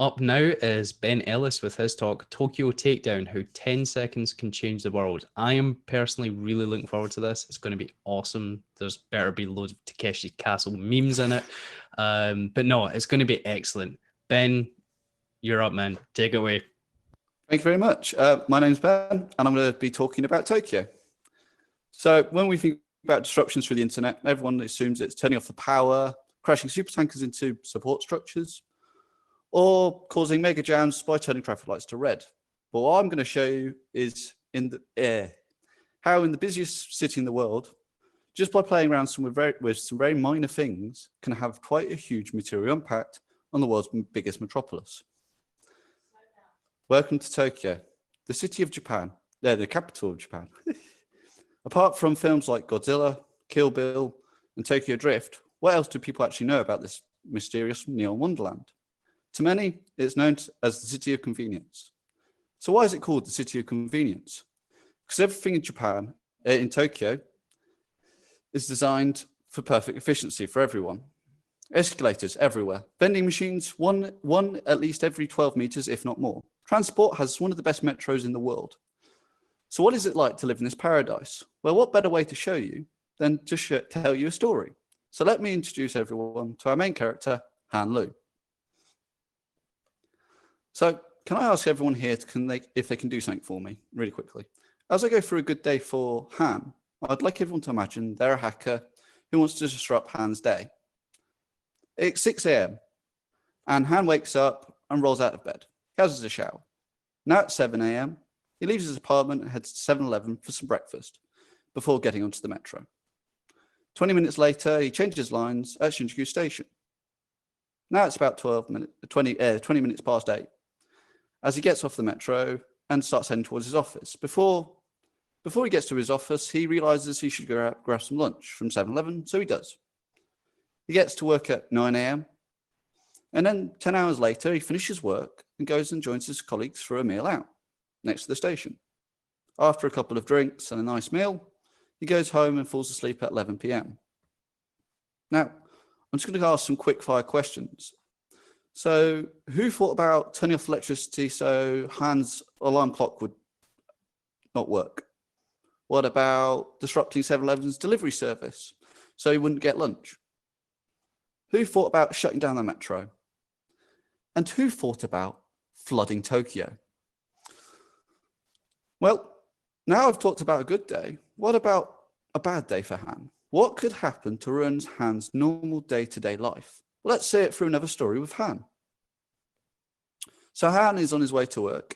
Up now is Ben Ellis with his talk, Tokyo Takedown, How 10 Seconds Can Change the World. I am personally really looking forward to this. It's going to be awesome. There's better be loads of Takeshi Castle memes in it. But no, it's going to be excellent. Ben, you're up, man. Take it away. Thank you very much. My name's Ben, and I'm going to be talking about Tokyo. So when we think about disruptions through the internet, everyone assumes it's turning off the power, crashing supertankers into support structures, or causing mega jams by turning traffic lights to red. But what I'm going to show you is how in the busiest city in the world, just by playing around with some very minor things, can have quite a huge material impact on the world's biggest metropolis. Welcome to Tokyo, the city of Japan, the capital of Japan. Apart from films like Godzilla, Kill Bill, and Tokyo Drift, what else do people actually know about this mysterious neon wonderland? To many, it's known as the City of Convenience. So why is it called the City of Convenience? Because everything in Japan, in Tokyo, is designed for perfect efficiency for everyone. Escalators everywhere. Vending machines, one at least every 12 meters, if not more. Transport has one of the best metros in the world. So what is it like to live in this paradise? Well, what better way to show you than to tell you a story? So let me introduce everyone to our main character, Han Lu. So can I ask everyone here if they can do something for me really quickly? As I go through a good day for Han, I'd like everyone to imagine they're a hacker who wants to disrupt Han's day. It's 6 a.m. and Han wakes up and rolls out of bed. He has a shower. Now at 7 a.m., he leaves his apartment and heads to 7-Eleven for some breakfast before getting onto the metro. 20 minutes later, he changes lines at Shinjuku Station. Now it's about 20 minutes past 8. As he gets off the metro and starts heading towards his office. Before he gets to his office, he realizes he should go out, grab some lunch from 7-Eleven, so he does. He gets to work at 9 a.m. and then 10 hours later, he finishes work and goes and joins his colleagues for a meal out next to the station. After a couple of drinks and a nice meal, he goes home and falls asleep at 11 p.m. Now, I'm just going to ask some quick fire questions. So who thought about turning off electricity so Han's alarm clock would not work? What about disrupting 7-Eleven's delivery service so he wouldn't get lunch? Who thought about shutting down the metro? And who thought about flooding Tokyo? Well, now I've talked about a good day. What about a bad day for Han? What could happen to ruin Han's normal day-to-day life? Well, let's say it through another story with Han. So Han is on his way to work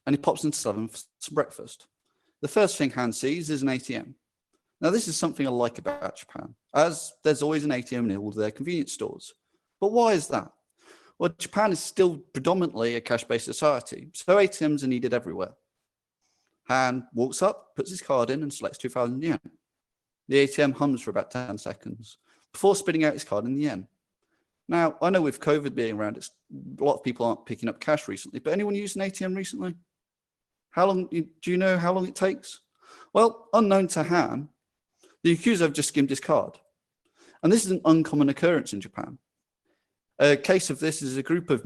and he pops into 7 for some breakfast. The first thing Han sees is an ATM. Now, this is something I like about Japan, as there's always an ATM in all their convenience stores. But why is that? Well, Japan is still predominantly a cash-based society, so ATMs are needed everywhere. Han walks up, puts his card in and selects 2,000 yen. The ATM hums for about 10 seconds before spitting out his card in the yen. Now, I know with COVID being around, a lot of people aren't picking up cash recently, but anyone used an ATM recently? Do you know how long it takes? Well, unknown to Han, the accused have just skimmed his card. And this is an uncommon occurrence in Japan. A case of this is a group of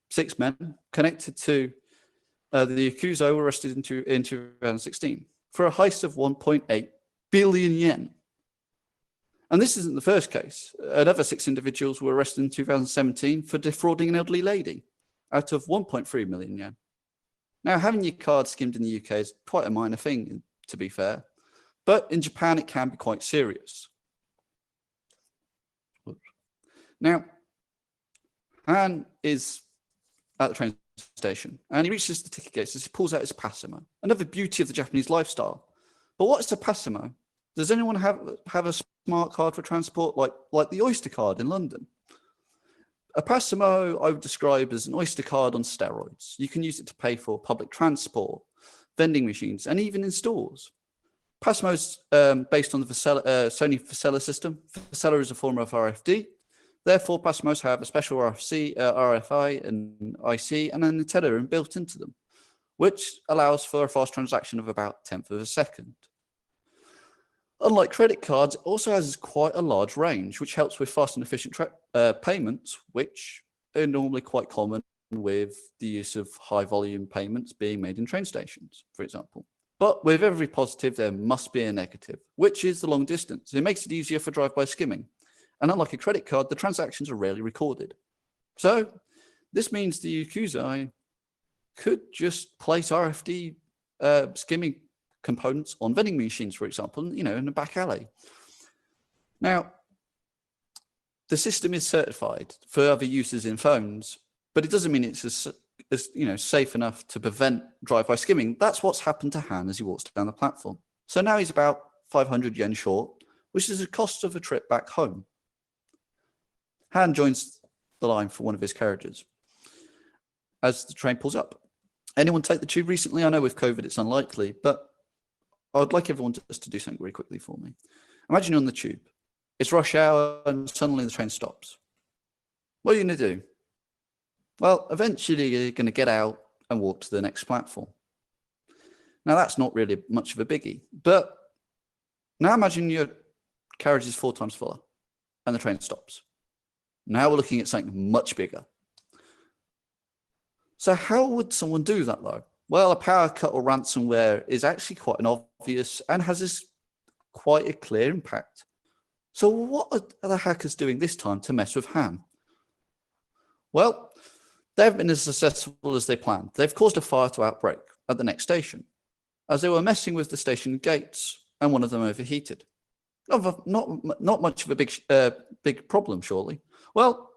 6 men connected to the Yakuza were arrested in 2016 for a heist of 1.8 billion yen. And this isn't the first case. Another 6 individuals were arrested in 2017 for defrauding an elderly lady out of 1.3 million yen. Now, having your card skimmed in the UK is quite a minor thing, to be fair, but in Japan it can be quite serious. Now, Han is at the train station and he reaches the ticket gates as he pulls out his Passimo, another beauty of the Japanese lifestyle. But what's a Passimo? Does anyone have a smart card for transport like the Oyster card in London? A Passimo I would describe as an Oyster card on steroids. You can use it to pay for public transport, vending machines, and even in stores. Passimo is based on the Sony Vasella system. Vasella is a form of RFD. Therefore, Passimos have a special RFI and IC and an antenna built into them, which allows for a fast transaction of about 1/10 of a second. Unlike credit cards, it also has quite a large range, which helps with fast and efficient payments, which are normally quite common with the use of high volume payments being made in train stations, for example. But with every positive, there must be a negative, which is the long distance. It makes it easier for drive-by skimming. And unlike a credit card, the transactions are rarely recorded. So this means the accuser could just place RFD skimming components on vending machines, for example, in a back alley. Now, the system is certified for other uses in phones, but it doesn't mean it's as safe enough to prevent drive-by skimming. That's what's happened to Han as he walks down the platform. So now he's about 500 yen short, which is the cost of a trip back home. Han joins the line for one of his carriages as the train pulls up. Anyone take the tube recently? I know with COVID it's unlikely, but I'd like everyone just to do something really quickly for me. Imagine you're on the tube. It's rush hour and suddenly the train stops. What are you going to do? Well, eventually you're going to get out and walk to the next platform. Now that's not really much of a biggie, but now imagine your carriage is 4 times fuller and the train stops. Now we're looking at something much bigger. So how would someone do that though? Well, a power cut or ransomware is actually quite an obvious and has quite a clear impact. So what are the hackers doing this time to mess with Han? Well, they haven't been as successful as they planned. They've caused a fire to outbreak at the next station, as they were messing with the station gates and one of them overheated. Not much of a big problem, surely. Well,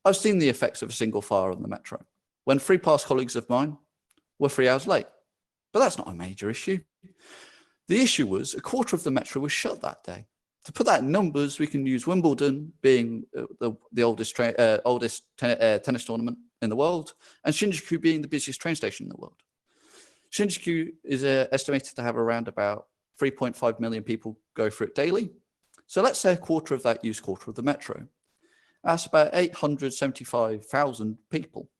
I've seen the effects of a single fire on the metro, when 3 past colleagues of mine were 3 hours late. But that's not a major issue. The issue was a quarter of the metro was shut that day. To put that in numbers, we can use Wimbledon being the oldest tennis tournament in the world, and Shinjuku being the busiest train station in the world. Shinjuku is estimated to have around about 3.5 million people go through it daily. So let's say a quarter of that use quarter of the metro. That's about 875,000 people.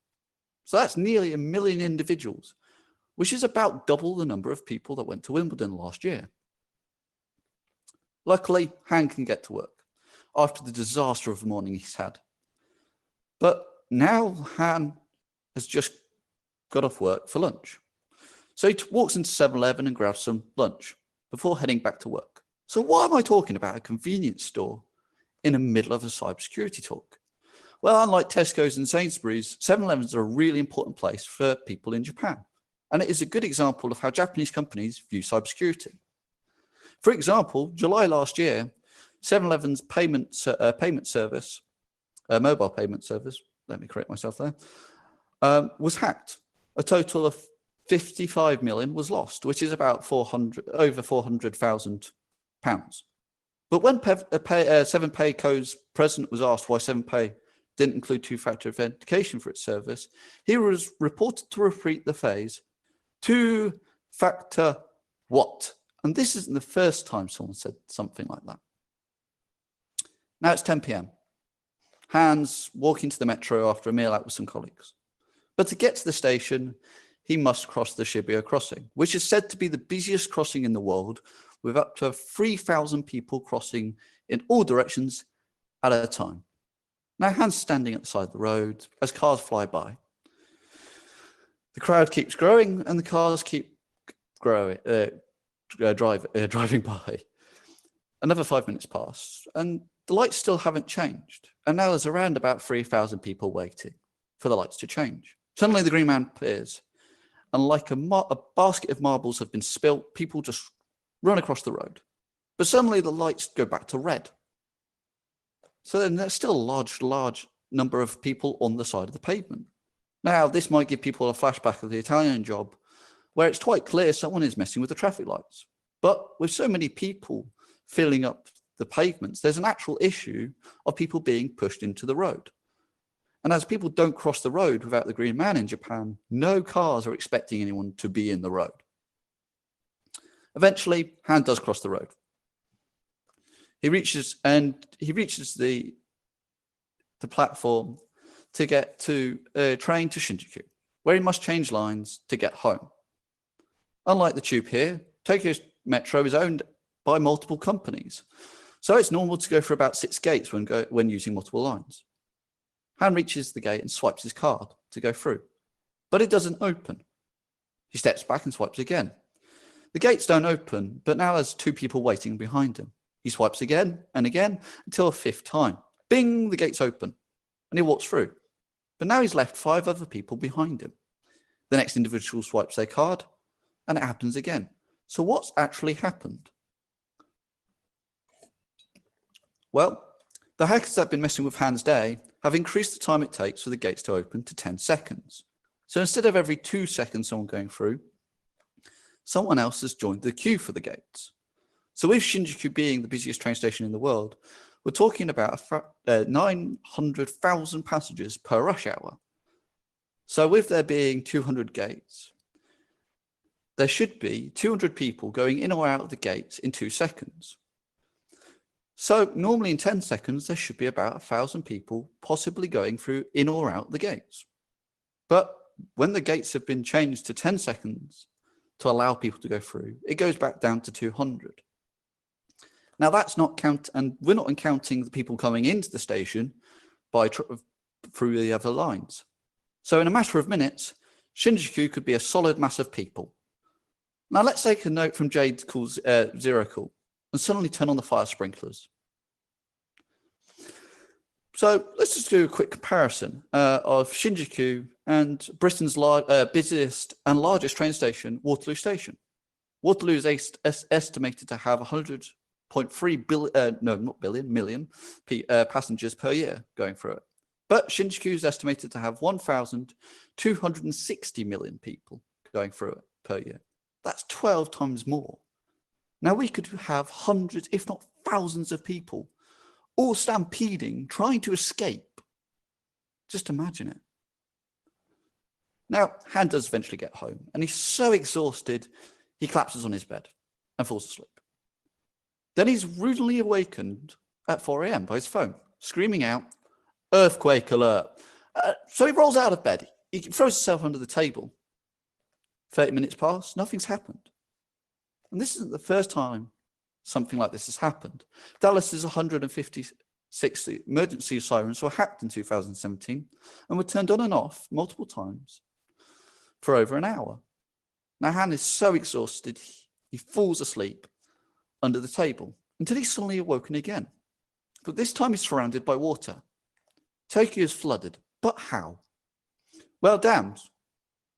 So that's nearly 1 million individuals, which is about double the number of people that went to Wimbledon last year. Luckily, Han can get to work after the disaster of the morning he's had. But now Han has just got off work for lunch. So he walks into 7-Eleven and grabs some lunch before heading back to work. So why am I talking about a convenience store in the middle of a cybersecurity talk? Well, unlike Tesco's and Sainsbury's, 7-Elevens are a really important place for people in Japan. And it is a good example of how Japanese companies view cybersecurity. For example, July last year, 7-Eleven's payment service, mobile payment service, let me correct myself there, was hacked. A total of 55 million was lost, which is about over 400,000 pounds. But when 7Pay Co's president was asked why 7Pay didn't include 2-factor authentication for its service, he was reported to repeat the phrase, 2-factor what? And this isn't the first time someone said something like that. Now it's 10 p.m. Han's walking to the metro after a meal out with some colleagues. But to get to the station, he must cross the Shibuya crossing, which is said to be the busiest crossing in the world, with up to 3,000 people crossing in all directions at a time. Now Han's standing at the side of the road as cars fly by. The crowd keeps growing and the cars keep driving by. Another 5 minutes pass and the lights still haven't changed. And now there's around about 3,000 people waiting for the lights to change. Suddenly the green man appears, and like a basket of marbles have been spilt, people just run across the road. But suddenly the lights go back to red. So then there's still a large number of people on the side of the pavement. Now, this might give people a flashback of the Italian job, where it's quite clear someone is messing with the traffic lights. But with so many people filling up the pavements, there's an actual issue of people being pushed into the road. And as people don't cross the road without the green man in Japan, no cars are expecting anyone to be in the road. Eventually, Han does cross the road. He reaches the platform to get to a train to Shinjuku, where he must change lines to get home. Unlike the tube here, Tokyo's metro is owned by multiple companies, so it's normal to go for about 6 gates when using multiple lines. Han reaches the gate and swipes his card to go through, but it doesn't open. He steps back and swipes again. The gates don't open, but now there's 2 people waiting behind him. He swipes again and again until a 5th time. Bing, the gates open, and he walks through. But now he's left 5 other people behind him. The next individual swipes their card, and it happens again. So what's actually happened? Well, the hackers that have been messing with Han's day have increased the time it takes for the gates to open to 10 seconds. So instead of every 2 seconds someone going through, someone else has joined the queue for the gates. So with Shinjuku being the busiest train station in the world, we're talking about 900,000 passengers per rush hour. So with there being 200 gates, there should be 200 people going in or out of the gates in 2 seconds. So normally in 10 seconds, there should be about 1,000 people possibly going through in or out the gates. But when the gates have been changed to 10 seconds to allow people to go through, it goes back down to 200. Now that's not and we're not counting the people coming into the station through the other lines. So in a matter of minutes, Shinjuku could be a solid mass of people. Now let's take a note from Jade's Zero Call and suddenly turn on the fire sprinklers. So let's just do a quick comparison of Shinjuku and Britain's busiest and largest train station, Waterloo Station. Waterloo is estimated to have 100.3 million passengers per year going through it. But Shinjuku is estimated to have 1,260 million people going through it per year. That's 12 times more. Now we could have hundreds, if not thousands of people all stampeding, trying to escape. Just imagine it. Now, Han does eventually get home, and he's so exhausted, he collapses on his bed and falls asleep. Then he's rudely awakened at 4 a.m. by his phone, screaming out, "Earthquake alert." So he rolls out of bed. He throws himself under the table. 30 minutes pass, nothing's happened. And this isn't the first time something like this has happened. Dallas's 156 emergency sirens were hacked in 2017 and were turned on and off multiple times for over an hour. Now Han is so exhausted, he falls asleep under the table until he's suddenly awoken again. But this time he's surrounded by water. Tokyo is flooded, but how? Well, dams.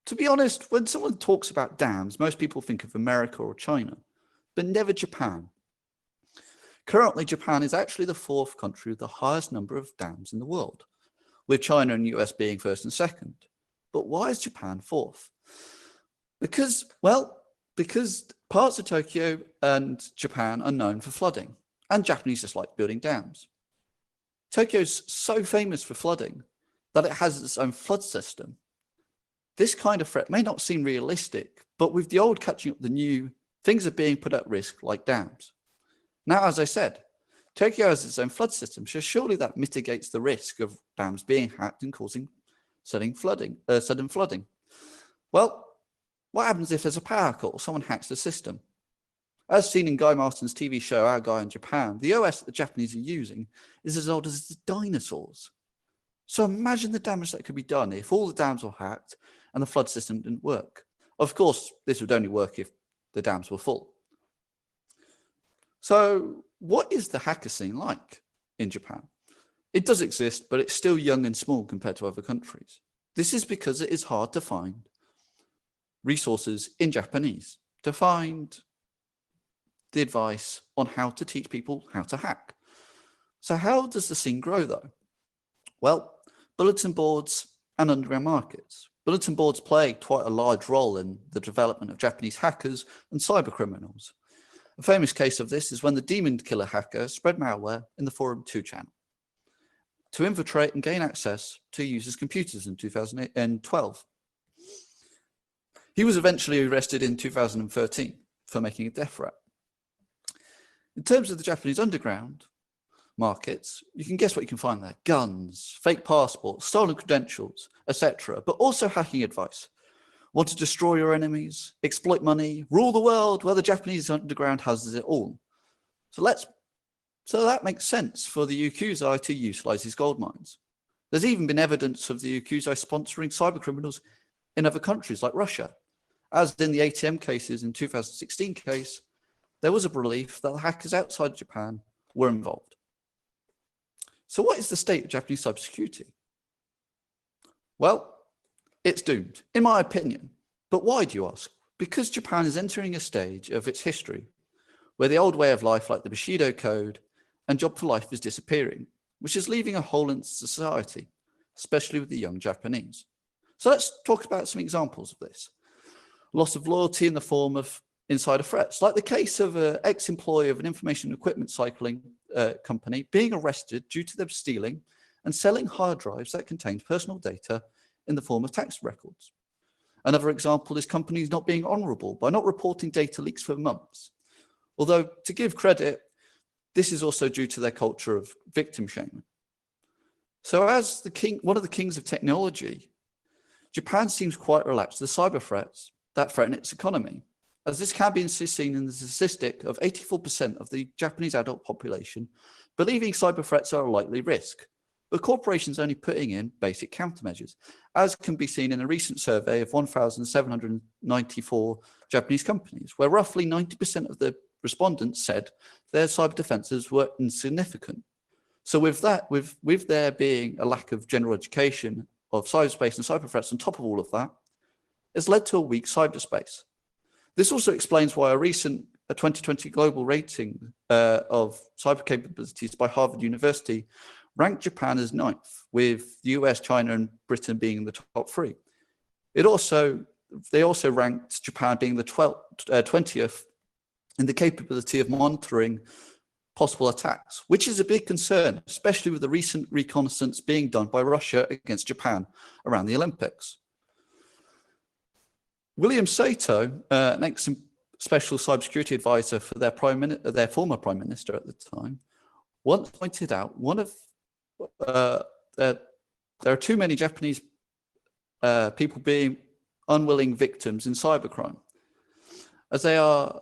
To be honest, when someone talks about dams, most people think of America or China, but never Japan. Currently, Japan is actually the 4th country with the highest number of dams in the world, with China and US being 1st and 2nd. But why is Japan 4th? Because parts of Tokyo and Japan are known for flooding, and Japanese just like building dams. Tokyo's so famous for flooding that it has its own flood system. This kind of threat may not seem realistic, but with the old catching up the new, things are being put at risk like dams. Now, as I said, Tokyo has its own flood system, so surely that mitigates the risk of dams being hacked and causing sudden flooding. Well, what happens if there's a power cut or someone hacks the system? As seen in Guy Marston's TV show, Our Guy in Japan, the OS that the Japanese are using is as old as the dinosaurs. So imagine the damage that could be done if all the dams were hacked and the flood system didn't work. Of course, this would only work if the dams were full. So what is the hacker scene like in Japan? It does exist, but it's still young and small compared to other countries. This is because it is hard to find resources in Japanese, to find the advice on how to teach people how to hack. So how does the scene grow though? Well, bulletin boards and underground markets. Bulletin boards play quite a large role in the development of Japanese hackers and cyber criminals. A famous case of this is when the Demon Killer hacker spread malware in the Forum 2 channel to infiltrate and gain access to users' computers in 2012. He was eventually arrested in 2013 for making a death threat. In terms of the Japanese underground markets, you can guess what you can find there. Guns, fake passports, stolen credentials, etc. But also hacking advice. Want to destroy your enemies, exploit money, rule the world? Well, the Japanese underground has it all. So that makes sense for the Yakuza to utilize these gold mines. There's even been evidence of the Yakuza sponsoring cybercriminals in other countries like Russia. As in the ATM cases in 2016 case, there was a belief that the hackers outside Japan were involved. So what is the state of Japanese cybersecurity? Well, it's doomed, in my opinion. But why, do you ask? Because Japan is entering a stage of its history where the old way of life, like the Bushido Code and job for life, is disappearing, which is leaving a hole in society, especially with the young Japanese. So let's talk about some examples of this. Loss of loyalty in the form of insider threats, like the case of an ex-employee of an information equipment cycling company being arrested due to them stealing and selling hard drives that contained personal data in the form of tax records. Another example is companies not being honorable by not reporting data leaks for months. Although, to give credit, this is also due to their culture of victim shaming. So as one of the kings of technology, Japan seems quite relaxed to the cyber threats that threaten its economy, as this can be seen in the statistic of 84% of the Japanese adult population believing cyber threats are a likely risk, but corporations only putting in basic countermeasures, as can be seen in a recent survey of 1,794 Japanese companies, where roughly 90% of the respondents said their cyber defenses were insignificant. So with that, with there being a lack of general education of cyberspace and cyber threats on top of all of that, it's led to a weak cyberspace. This also explains why a recent 2020 global rating of cyber capabilities by Harvard University ranked Japan as 9th, with the US, China, and Britain being the top 3. They also ranked Japan being the 20th in the capability of monitoring possible attacks, which is a big concern, especially with the recent reconnaissance being done by Russia against Japan around the Olympics. William Sato, an ex-special cybersecurity advisor for their former prime minister at the time, once pointed out there are too many Japanese people being unwilling victims in cybercrime, as they are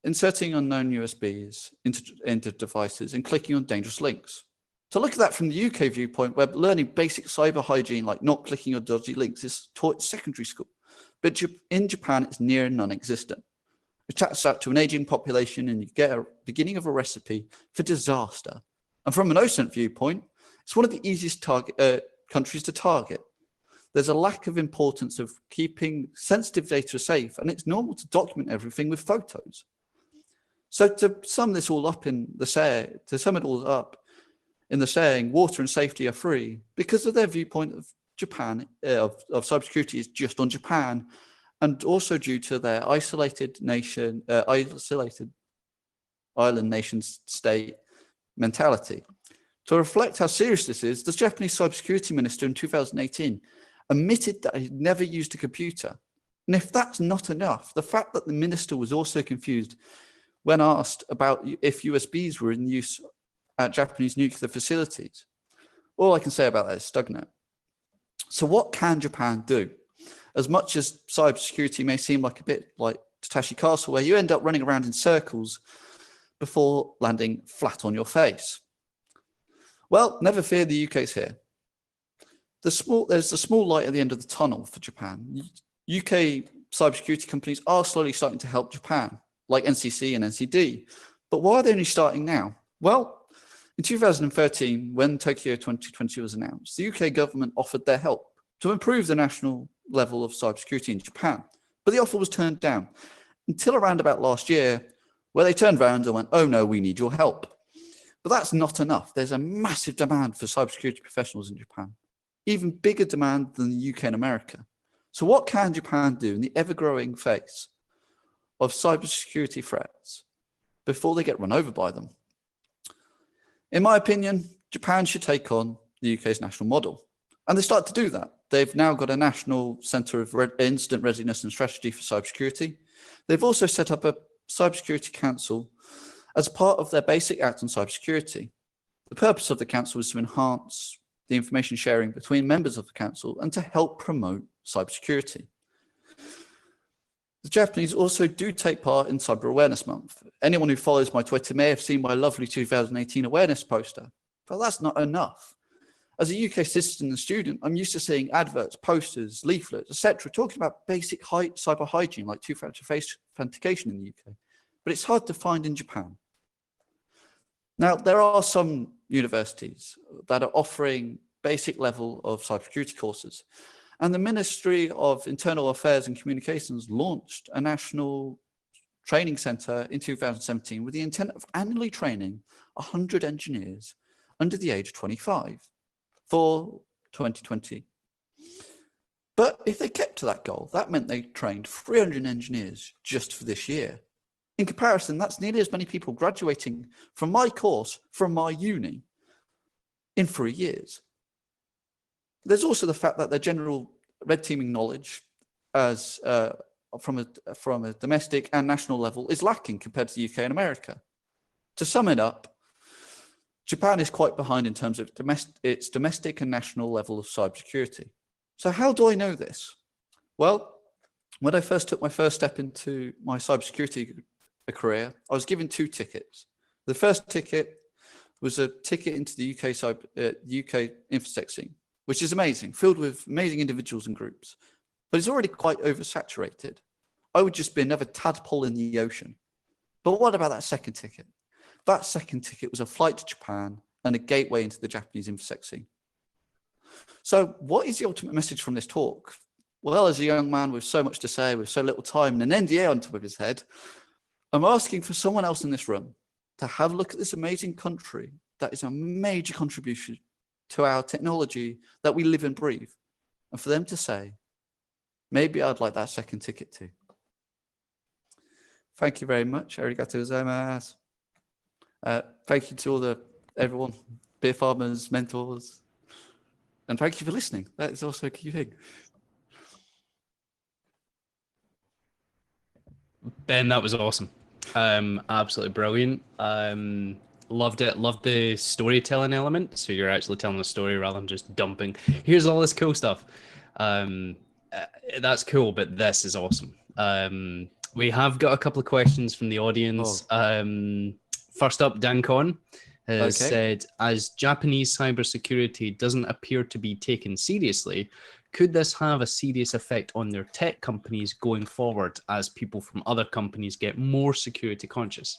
inserting unknown USBs into devices and clicking on dangerous links. To look at that from the UK viewpoint, where learning basic cyber hygiene like not clicking on dodgy links is taught in secondary school, but in Japan it's near non-existent. Attach that to an aging population and you get a beginning of a recipe for disaster. And from an OSINT viewpoint, it's one of the easiest countries to target. There's a lack of importance of keeping sensitive data safe, and it's normal to document everything with photos. So to sum it all up in the saying, water and safety are free, because of their viewpoint of Japan, of cybersecurity is just on Japan, and also due to their isolated island nation state mentality. To reflect how serious this is, the Japanese cybersecurity minister in 2018 admitted that he'd never used a computer. And if that's not enough, the fact that the minister was also confused when asked about if USBs were in use at Japanese nuclear facilities. All I can say about that is stagnant. So what can Japan do? As much as cybersecurity may seem like a bit like Tatashi Castle, where you end up running around in circles before landing flat on your face. Well, never fear, the UK's here. There's a small light at the end of the tunnel for Japan. UK cybersecurity companies are slowly starting to help Japan, like NCC and NCD. But why are they only starting now? Well, in 2013, when Tokyo 2020 was announced, the UK government offered their help to improve the national level of cybersecurity in Japan. But the offer was turned down until around about last year, where they turned around and went, oh no, we need your help. But that's not enough. There's a massive demand for cybersecurity professionals in Japan, even bigger demand than the UK and America. So what can Japan do in the ever-growing face of cybersecurity threats before they get run over by them? In my opinion, Japan should take on the UK's national model. And they start to do that. They've now got a national centre of incident readiness and strategy for cybersecurity. They've also set up a cybersecurity council as part of their basic act on cybersecurity. The purpose of the council is to enhance the information sharing between members of the council and to help promote cybersecurity. The Japanese also do take part in Cyber Awareness Month. Anyone who follows my Twitter may have seen my lovely 2018 awareness poster, but that's not enough. As a UK citizen and student, I'm used to seeing adverts, posters, leaflets, etc., talking about basic cyber hygiene like two-factor authentication in the UK, but it's hard to find in Japan. Now, there are some universities that are offering basic level of cybersecurity courses, and the Ministry of Internal Affairs and Communications launched a national training center in 2017 with the intent of annually training 100 engineers under the age of 25 for 2020. But if they kept to that goal, that meant they trained 300 engineers just for this year. In comparison, that's nearly as many people graduating from my course, from my uni, in 3 years. There's also the fact that their general red teaming knowledge as from a domestic and national level is lacking compared to the UK and America. To sum it up, Japan is quite behind in terms of its domestic and national level of cybersecurity. So how do I know this? Well, when I first took my first step into my cybersecurity career, I was given 2 tickets. The first ticket was a ticket into the UK InfoSec scene, which is amazing, filled with amazing individuals and groups, but it's already quite oversaturated. I would just be another tadpole in the ocean. But what about that second ticket? That second ticket was a flight to Japan and a gateway into the Japanese InfoSec scene. So what is the ultimate message from this talk? Well, as a young man with so much to say, with so little time and an NDA on top of his head, I'm asking for someone else in this room to have a look at this amazing country that is a major contribution to our technology that we live and breathe, and for them to say, maybe I'd like that second ticket too. Thank you very much. Arigatou gozaimasu. Thank you to everyone, beer farmers, mentors, and thank you for listening. That is also a key thing. Ben, that was awesome. Absolutely brilliant. Loved it. Loved the storytelling element. So you're actually telling the story rather than just dumping. Here's all this cool stuff. That's cool, but this is awesome. We have got a couple of questions from the audience. First up, Dan Con has said, as Japanese cybersecurity doesn't appear to be taken seriously, could this have a serious effect on their tech companies going forward as people from other companies get more security conscious?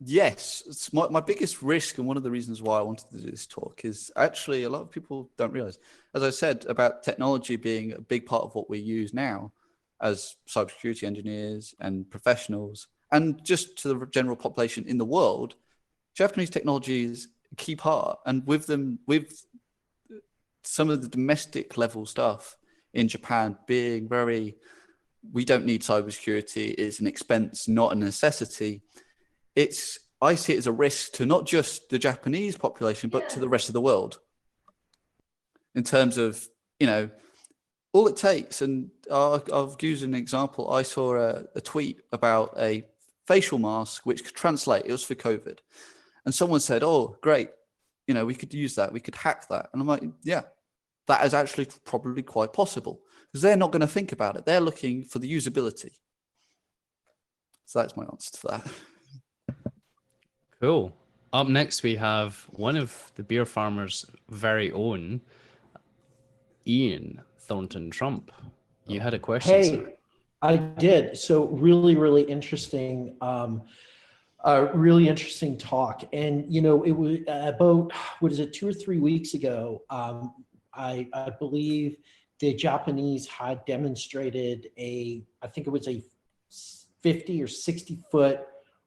Yes, it's my biggest risk, and one of the reasons why I wanted to do this talk is actually a lot of people don't realize, as I said, about technology being a big part of what we use now as cybersecurity engineers and professionals, and just to the general population in the world, Japanese technology is a key part. And with some of the domestic level stuff in Japan being very, we don't need cybersecurity, it's an expense, not a necessity. I see it as a risk to not just the Japanese population, but to the rest of the world. In terms of, all it takes, and I'll use an example. I saw a tweet about a facial mask which could translate. It was for COVID. And someone said, oh, great, we could use that. We could hack that. And I'm like, yeah, that is actually probably quite possible, because they're not going to think about it. They're looking for the usability. So that's my answer to that. Cool. Up next, we have one of the beer farmers' very own, Ian Thornton Trump. You had a question, Hey, sir. I did. So really interesting, really interesting talk. And, it was about, 2 or 3 weeks ago, I believe the Japanese had demonstrated I think it was a 50 or 60 foot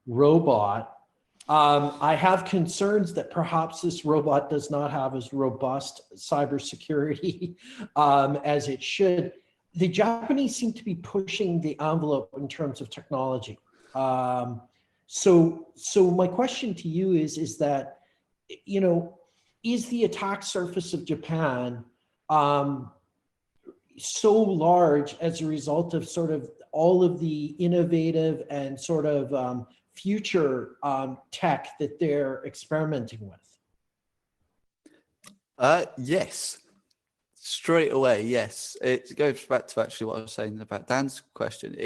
robot. I have concerns that perhaps this robot does not have as robust cybersecurity as it should. The Japanese seem to be pushing the envelope in terms of technology. So my question to you is that, is the attack surface of Japan so large as a result of sort of all of the innovative and sort of future tech that they're experimenting with? Yes, straight away, yes. It goes back to actually what I was saying about Dan's question.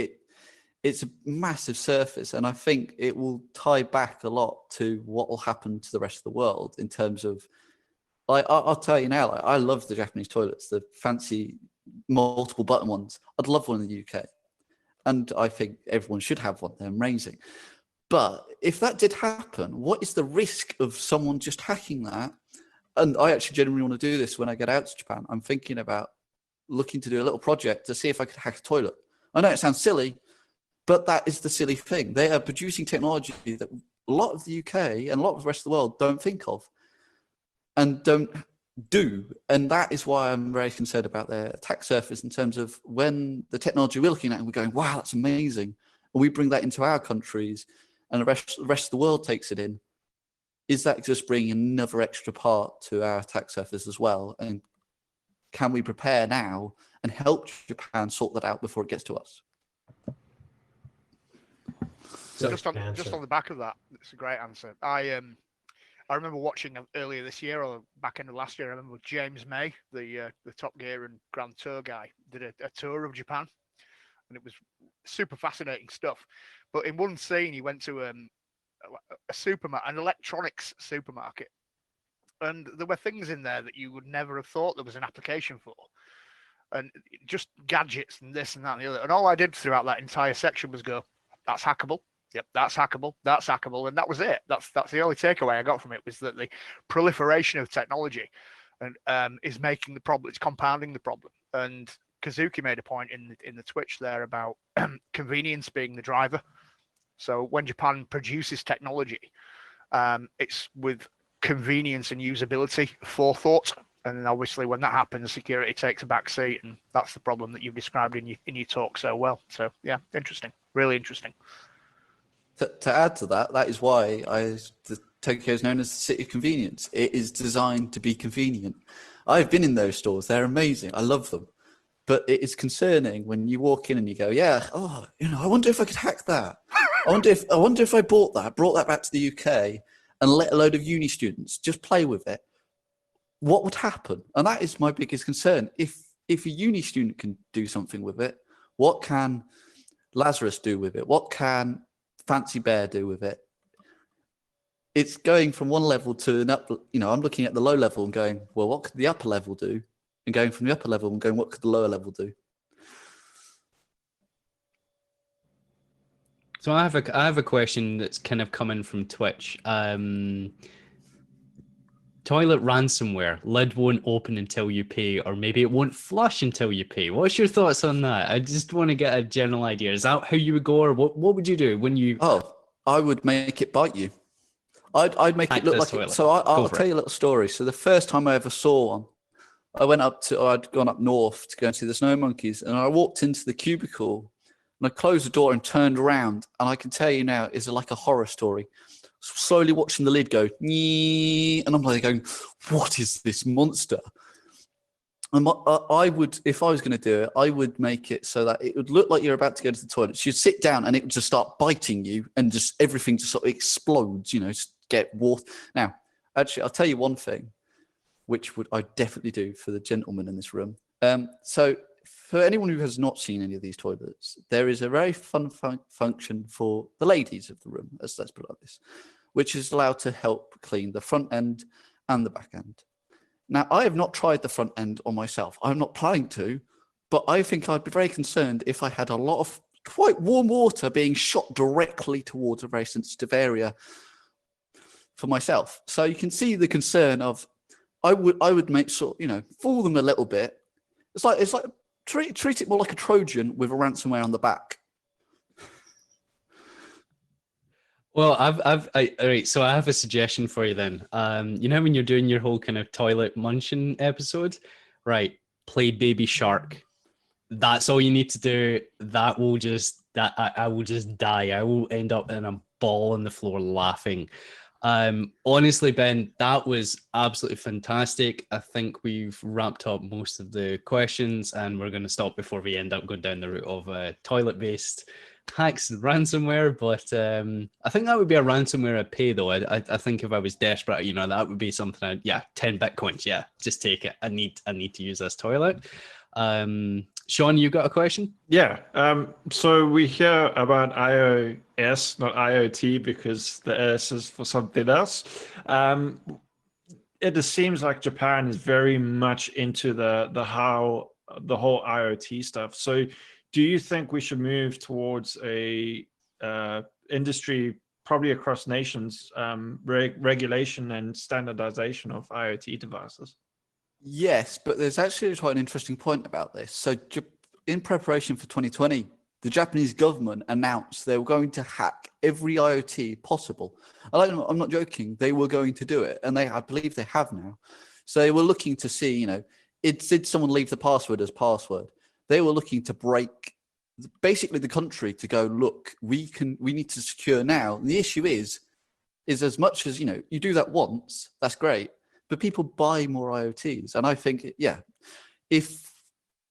It's a massive surface, and I think it will tie back a lot to what will happen to the rest of the world in terms of I'll tell you now, like, I love the Japanese toilets, the fancy multiple button ones. I'd love one in the UK. And I think everyone should have one. They're amazing. But if that did happen, what is the risk of someone just hacking that? And I actually genuinely want to do this when I get out to Japan. I'm thinking about looking to do a little project to see if I could hack a toilet. I know it sounds silly, but that is the silly thing. They are producing technology that a lot of the UK and a lot of the rest of the world don't think of and don't do. And that is why I'm very concerned about their attack surface in terms of when the technology we're looking at and we're going, wow, that's amazing. And we bring that into our countries and the rest of the world takes it in. Is that just bringing another extra part to our attack surface as well? And can we prepare now and help Japan sort that out before it gets to us? So just on the back of that, it's a great answer. I remember watching earlier this year or back end of last year. I remember James May, the Top Gear and Grand Tour guy, did a tour of Japan, and it was super fascinating stuff. But in one scene, he went to a supermarket, an electronics supermarket, and there were things in there that you would never have thought there was an application for, and just gadgets and this and that and the other. And all I did throughout that entire section was go, "That's hackable. Yep, that's hackable. That's hackable," and that was it. That's the only takeaway I got from it, was that the proliferation of technology and is making the problem. It's compounding the problem. And Kazuki made a point in the Twitch there about convenience being the driver. So when Japan produces technology, it's with convenience and usability forethought. And then obviously when that happens, security takes a back seat, and that's the problem that you've described in your talk so well. So yeah, interesting, really interesting. To add to that, that is why Tokyo is known as the city of convenience. It is designed to be convenient. I've been in those stores; they're amazing. I love them, but it is concerning when you walk in and you go, "Yeah, I wonder if I could hack that. I wonder if I brought that back to the UK, and let a load of uni students just play with it. What would happen?" And that is my biggest concern. If a uni student can do something with it, what can Lazarus do with it? What can Fancy Bear do with it? It's going from one level to an up. I'm looking at the low level and going, well, what could the upper level do? And going from the upper level and going, what could the lower level do? So I have a question that's kind of coming from Twitch. Toilet ransomware, lid won't open until you pay, or maybe it won't flush until you pay. What's your thoughts on that? I just want to get a general idea. Is that how you would go, or what would you do when you... Oh, I would make it bite you. I'd make it look like it. So I'll tell you a little story. So the first time I ever saw one, I'd gone up north to go and see the snow monkeys, and I walked into the cubicle and I closed the door and turned around, and I can tell you now, it's like a horror story. Slowly watching the lid go, and I'm like going, what is this monster? And I would, if I was going to do it, I would make it so that it would look like you're about to go to the toilet. So you'd sit down and it would just start biting you, and just everything just sort of explodes, just get water. Now, actually, I'll tell you one thing, which I definitely do for the gentlemen in this room. So for anyone who has not seen any of these toilets, there is a very fun function for the ladies of the room, let's put it like this, which is allowed to help clean the front end and the back end. Now, I have not tried the front end on myself. I'm not planning to, but I think I'd be very concerned if I had a lot of quite warm water being shot directly towards a very sensitive area for myself. So you can see the concern of, I would make sure, fool them a little bit. It's like treat it more like a Trojan with a ransomware on the back. Well, all right. So I have a suggestion for you then. When you're doing your whole kind of toilet munching episode, right? Play Baby Shark. That's all you need to do. I will just die. I will end up in a ball on the floor laughing. Honestly, Ben, that was absolutely fantastic. I think we've wrapped up most of the questions, and we're going to stop before we end up going down the route of toilet-based hacks and ransomware. But I think that would be a ransomware I'd pay, though. I think if I was desperate, that would be something 10 Bitcoins. Yeah, just take it. I need to use this toilet. Sean, you got a question? Yeah. So we hear about iOS, not IoT, because the S is for something else. it just seems like Japan is very much into the whole IoT stuff. So do you think we should move towards a industry, probably across nations, regulation and standardization of IoT devices? Yes, but there's actually quite an interesting point about this. So in preparation for 2020, the Japanese government announced they were going to hack every IoT possible. I'm not joking. They were going to do it, and I believe they have now. So they were looking to see, did someone leave the password as password? They were looking to break basically the country to go, look, we need to secure now. And the issue is as much as, you do that once, that's great, but people buy more IoTs. And I think, if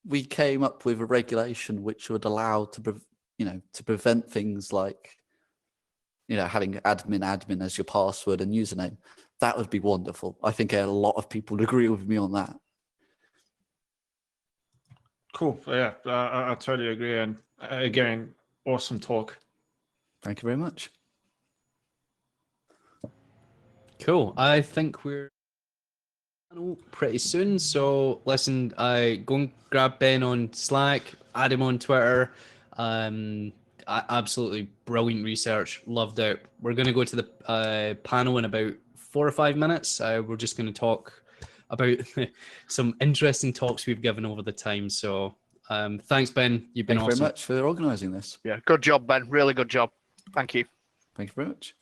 we came up with a regulation which would allow to prevent things like, having admin as your password and username, that would be wonderful. I think a lot of people would agree with me on that. Cool. Yeah, I totally agree. And again, awesome talk. Thank you very much. Cool. I think we're pretty soon. So listen, go and grab Ben on Slack, add him on Twitter. Absolutely brilliant research. Loved it. We're going to go to the panel in about 4 or 5 minutes. We're just going to talk about some interesting talks we've given over the time. So thanks, Ben. You've been awesome. Thank you very much for organising this. Yeah, good job, Ben. Really good job. Thank you. Thank you very much.